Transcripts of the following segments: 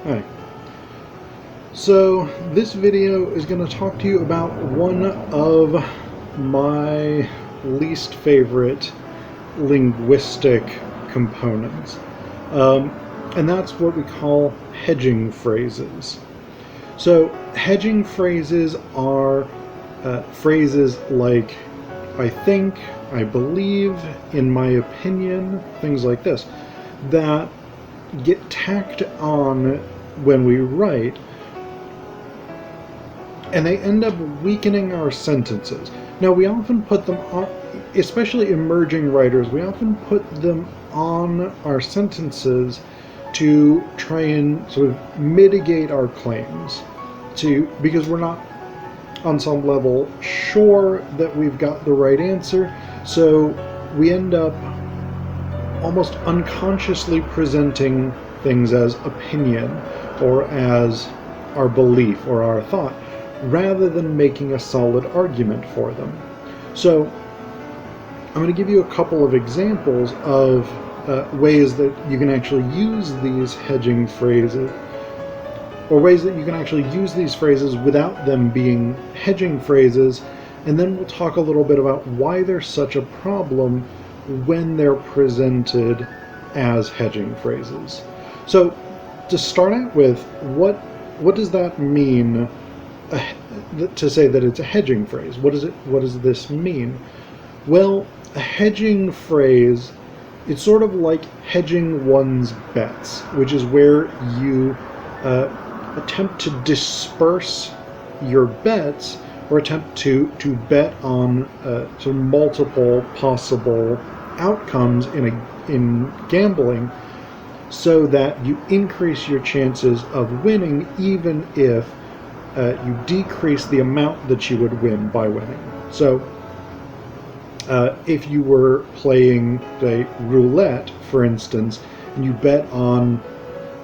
Hi. So this video is going to talk to you about one of my least favorite linguistic components. And that's what we call hedging phrases. So hedging phrases are phrases like I think, I believe, in my opinion, things like this, that get tacked on when we write, and they end up weakening our sentences. Now, we often put them on, especially emerging writers, we often put them on our sentences to try and sort of mitigate our claims, because we're not on some level sure that we've got the right answer, so we end up almost unconsciously presenting things as opinion or as our belief or our thought, rather than making a solid argument for them. So I'm going to give you a couple of examples of ways that you can actually use these hedging phrases, or ways that you can actually use these phrases without them being hedging phrases, and then we'll talk a little bit about why they're such a problem when they're presented as hedging phrases. So to start out with, what does that mean to say that it's a hedging phrase? What does this mean? Well, a hedging phrase, it's sort of like hedging one's bets, which is where you attempt to disperse your bets, or attempt to bet on sort of multiple possible outcomes in gambling, so that you increase your chances of winning, even if you decrease the amount that you would win by winning. So if you were playing, say, roulette, for instance, and you bet on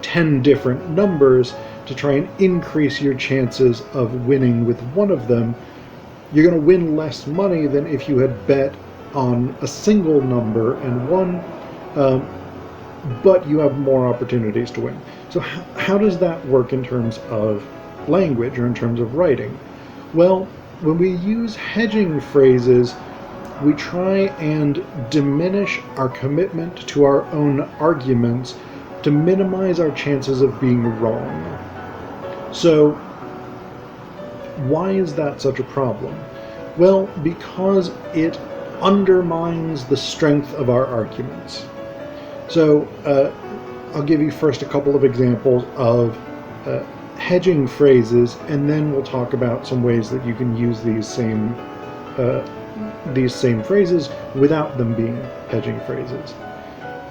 10 different numbers to try and increase your chances of winning with one of them, you're going to win less money than if you had bet on a single number and won, but you have more opportunities to win. So how does that work in terms of language or in terms of writing? Well, when we use hedging phrases, we try and diminish our commitment to our own arguments to minimize our chances of being wrong. So why is that such a problem? Well, because it undermines the strength of our arguments. So I'll give you first a couple of examples of hedging phrases, and then we'll talk about some ways that you can use these same phrases without them being hedging phrases.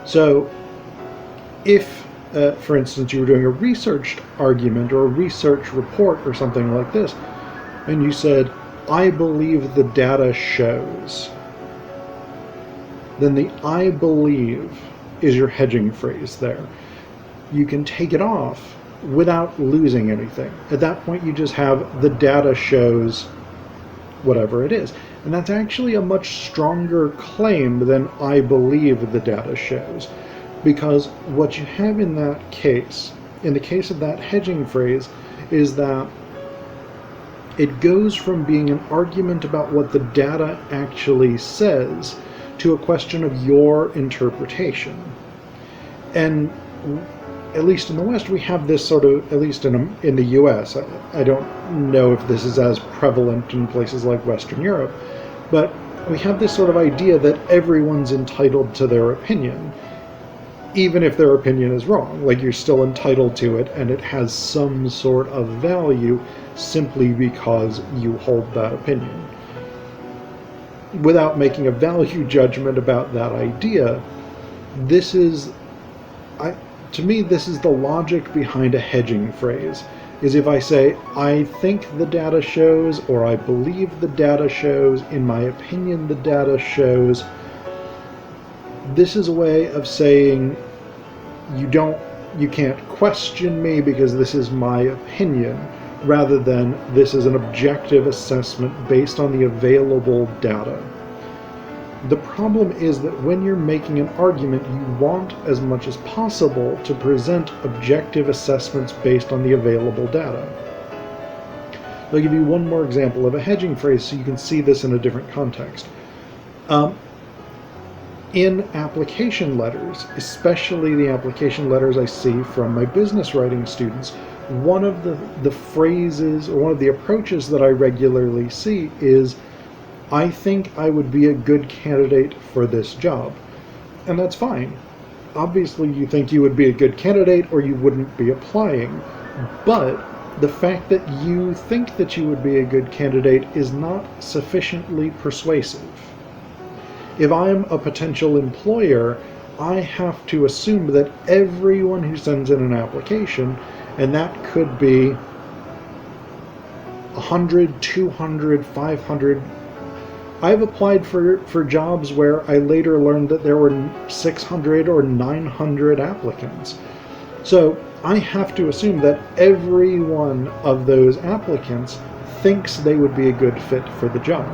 So if for instance, you were doing a researched argument or a research report or something like this, and you said, I believe the data shows, then the I believe is your hedging phrase there. You can take it off without losing anything. At that point, you just have the data shows whatever it is. And that's actually a much stronger claim than I believe the data shows. Because what you have in that case, in the case of that hedging phrase, is that it goes from being an argument about what the data actually says to a question of your interpretation. And at least in the West, we have this sort of, at least in the US, I don't know if this is as prevalent in places like Western Europe, but we have this sort of idea that everyone's entitled to their opinion. Even if their opinion is wrong, like you're still entitled to it, and it has some sort of value simply because you hold that opinion. Without making a value judgment about that idea, to me, this is the logic behind a hedging phrase, is if I say, I think the data shows, or I believe the data shows, in my opinion the data shows, this is a way of saying you can't question me because this is my opinion, rather than this is an objective assessment based on the available data. The problem is that when you're making an argument, you want as much as possible to present objective assessments based on the available data. I'll give you one more example of a hedging phrase so you can see this in a different context. In application letters, especially the application letters I see from my business writing students, one of the phrases or one of the approaches that I regularly see is, I think I would be a good candidate for this job. And that's fine. Obviously you think you would be a good candidate or you wouldn't be applying. But the fact that you think that you would be a good candidate is not sufficiently persuasive. If I'm a potential employer, I have to assume that everyone who sends in an application, and that could be 100, 200, 500. I've applied for jobs where I later learned that there were 600 or 900 applicants. So I have to assume that every one of those applicants thinks they would be a good fit for the job.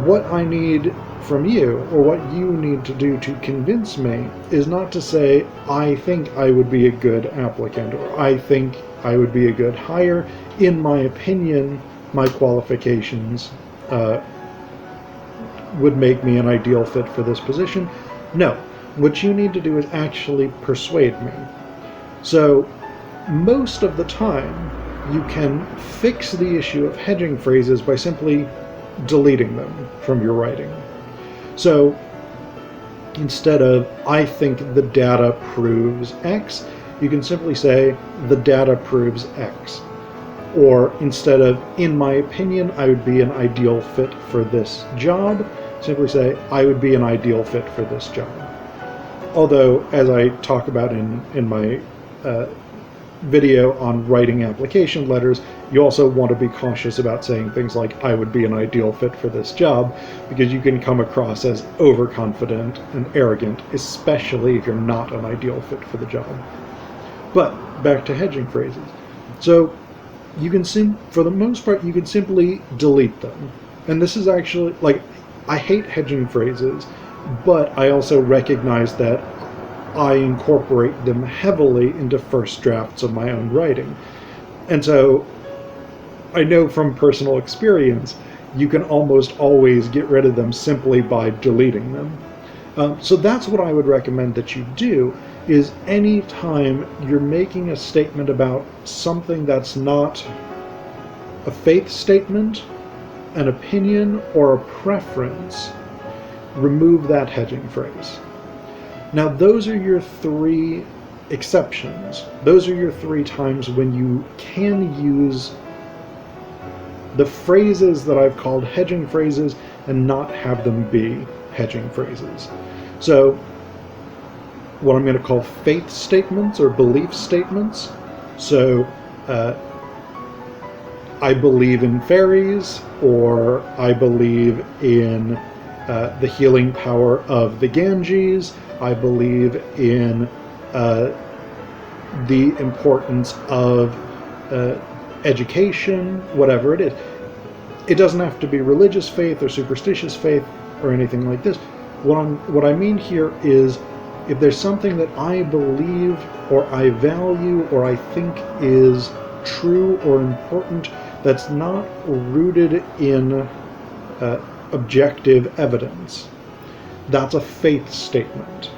What I need from you, or what you need to do to convince me, is not to say, I think I would be a good applicant, or I think I would be a good hire. In my opinion, my qualifications would make me an ideal fit for this position. No, what you need to do is actually persuade me. So most of the time, you can fix the issue of hedging phrases by simply deleting them from your writing. So instead of, I think the data proves X, you can simply say, the data proves X. Or instead of, in my opinion, I would be an ideal fit for this job, simply say, I would be an ideal fit for this job. Although, as I talk about in my video on writing application letters, you also want to be cautious about saying things like, I would be an ideal fit for this job, because you can come across as overconfident and arrogant, especially if you're not an ideal fit for the job. But back to hedging phrases. So you can for the most part, you can simply delete them. And this is actually, like, I hate hedging phrases, but I also recognize that I incorporate them heavily into first drafts of my own writing. And so I know from personal experience, you can almost always get rid of them simply by deleting them. So that's what I would recommend that you do, is anytime you're making a statement about something that's not a faith statement, an opinion, or a preference, remove that hedging phrase. Now, those are your three exceptions. Those are your three times when you can use the phrases that I've called hedging phrases and not have them be hedging phrases. So what I'm going to call faith statements or belief statements. So I believe in fairies, or I believe in the healing power of the Ganges. I believe in the importance of education, whatever it is. It doesn't have to be religious faith or superstitious faith or anything like this. What I mean here is, if there's something that I believe or I value or I think is true or important that's not rooted in objective evidence, that's a faith statement.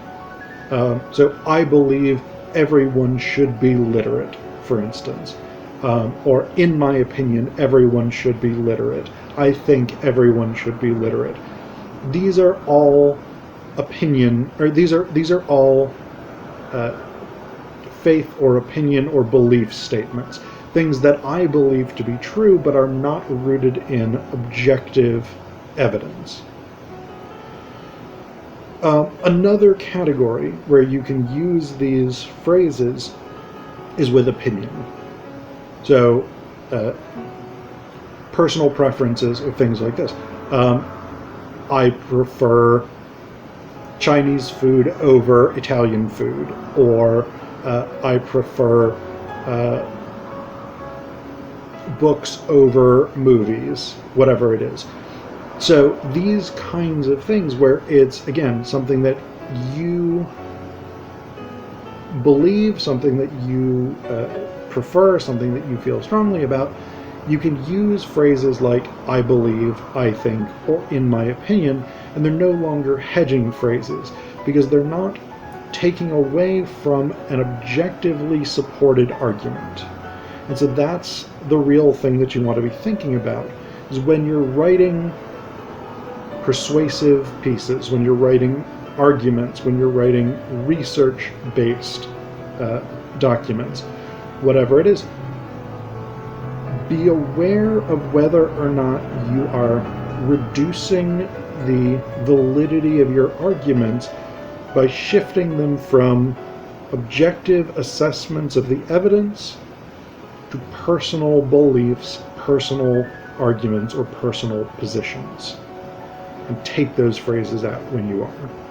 So I believe everyone should be literate, for instance. Or in my opinion, everyone should be literate. I think everyone should be literate. These are all opinion, or these are all faith or opinion or belief statements. Things that I believe to be true but are not rooted in objective evidence. Another category where you can use these phrases is with opinion. So, personal preferences or things like this. I prefer Chinese food over Italian food, or I prefer books over movies, whatever it is. So these kinds of things where it's, again, something that you believe, something that you prefer, something that you feel strongly about, you can use phrases like I believe, I think, or in my opinion, and they're no longer hedging phrases because they're not taking away from an objectively supported argument. And so that's the real thing that you want to be thinking about, is when you're writing persuasive pieces, when you're writing arguments, when you're writing research-based documents, whatever it is, be aware of whether or not you are reducing the validity of your arguments by shifting them from objective assessments of the evidence to personal beliefs, personal arguments, or personal positions. And take those phrases out when you are.